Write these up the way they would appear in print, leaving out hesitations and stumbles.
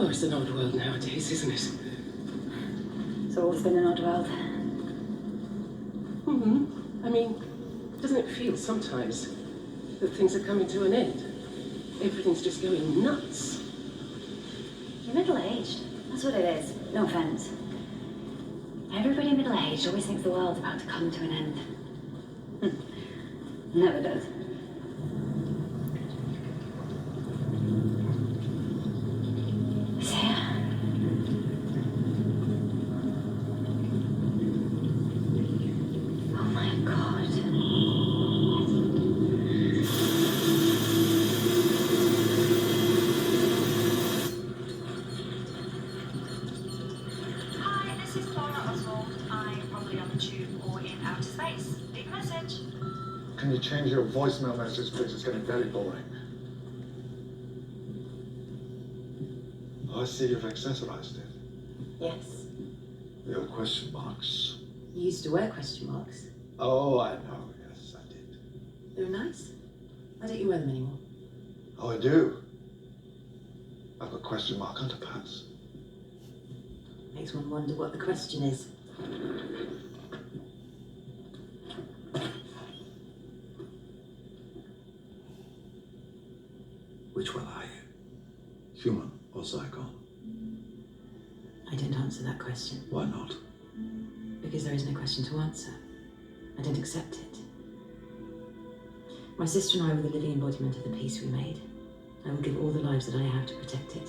Oh, it's an odd world nowadays, isn't it? It's always been an odd world. I mean, doesn't it feel sometimes that things are coming to an end? Everything's just going nuts. You're middle-aged. That's what it is. No offense. Everybody middle-aged always thinks the world's about to come to an end. Never does. It's here. Oh my God. Hi, this is Laura Oswald. I'm probably on the tube or in outer space. Leave a message. Can you change your voicemail message, please? It's getting very boring. Oh, I see you've accessorized it. Yes. The old question marks. You used to wear question marks. Oh, I know. Yes, I did. They were nice. Why don't you wear them anymore? Oh, I do. I've got question mark underpants. Makes one wonder what the question is. Which one are you? Human or Zygon? I don't answer that question. Why not? Because there is no question to answer. I don't accept it. My sister and I were the living embodiment of the peace we made. I will give all the lives that I have to protect it.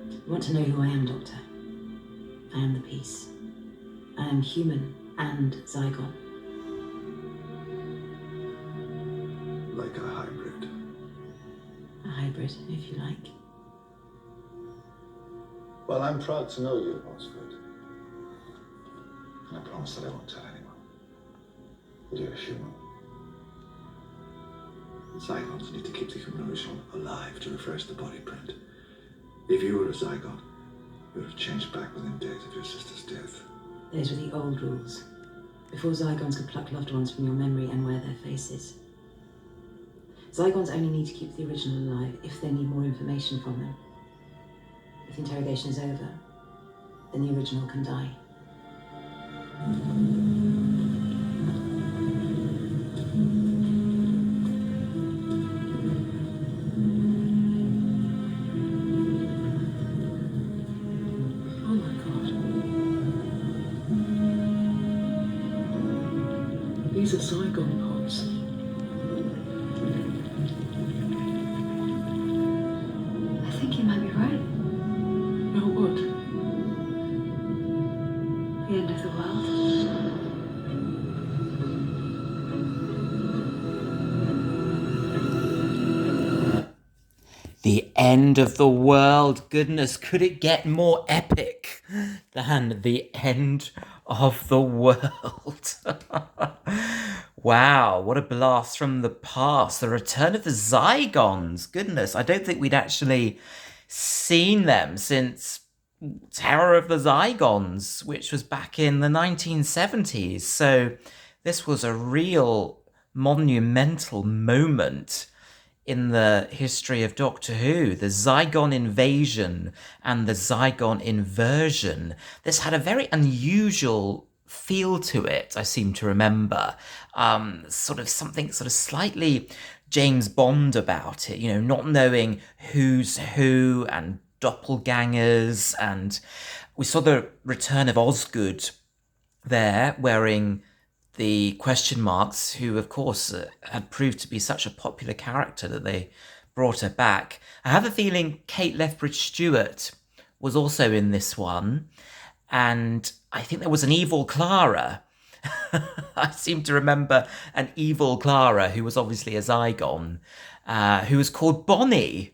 You want to know who I am, Doctor? I am the peace. I am human and Zygon. Like a hybrid. A hybrid, if you like. Well, I'm proud to know you, Osgood. And I promise that I won't tell anyone. But you're human. Zygons need to keep the human original alive to reverse the body print. If you were a Zygon, you would have changed back within days of your sister's death. Those were the old rules. Before Zygons could pluck loved ones from your memory and wear their faces. Zygons only need to keep the original alive if they need more information from them. If the interrogation is over, then the original can die. Oh my God. These are Zygon pods. I think you might be right. Oh, what? The end of the world. The end of the world. Goodness, could it get more epic than the end of the world? Wow, what a blast from the past. The return of the Zygons. Goodness, I don't think we'd actually seen them since Terror of the Zygons, which was back in the 1970s. So this was a real monumental moment in the history of Doctor Who. The Zygon invasion and the Zygon inversion. This had a very unusual feel to it, I seem to remember. Sort of something sort of slightly James Bond about it, you know, not knowing who's who and doppelgangers. And we saw the return of Osgood there wearing the question marks, who of course had proved to be such a popular character that they brought her back. I have a feeling Kate Lethbridge-Stewart was also in this one, and I think there was an evil Clara. I seem to remember an evil Clara who was obviously a Zygon, who was called Bunney.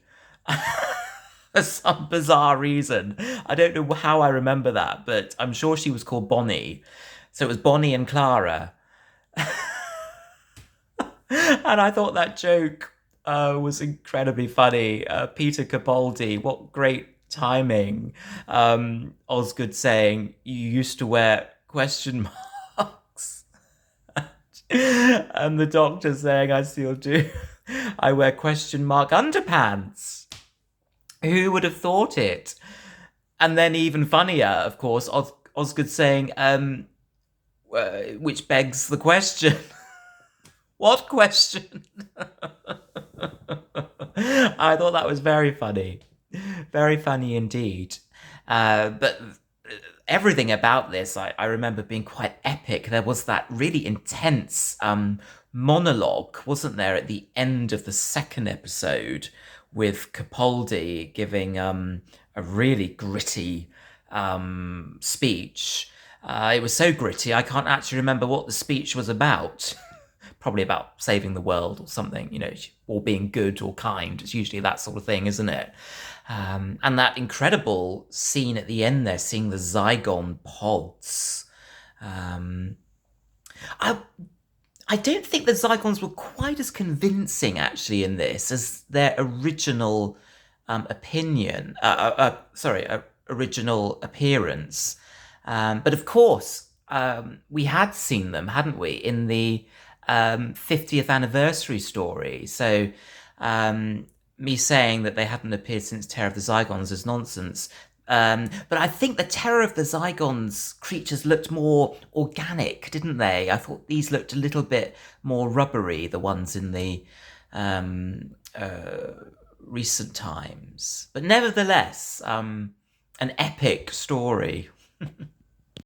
For some bizarre reason. I don't know how I remember that, but I'm sure she was called Bonnie. So it was Bonnie and Clara. And I thought that joke was incredibly funny. Peter Capaldi, what great timing. Osgood saying, you used to wear question marks. And the Doctor saying, I still do. I wear question mark underpants. Who would have thought it? And then even funnier, of course, Osgood saying, which begs the question. What question? I thought that was very funny. Very funny indeed. But everything about this, I remember being quite epic. There was that really intense monologue, wasn't there, at the end of the second episode with Capaldi giving a really gritty speech. It was so gritty, I can't actually remember what the speech was about. Probably about saving the world or something, you know, or being good or kind. It's usually that sort of thing, isn't it? And that incredible scene at the end there, seeing the Zygon pods. I don't think the Zygons were quite as convincing, actually, in this as their original original appearance. But of course, we had seen them, hadn't we, in the 50th anniversary story. So me saying that they hadn't appeared since Terror of the Zygons is nonsense. But I think the Terror of the Zygons creatures looked more organic, didn't they? I thought these looked a little bit more rubbery, the ones in the recent times. But nevertheless, an epic story.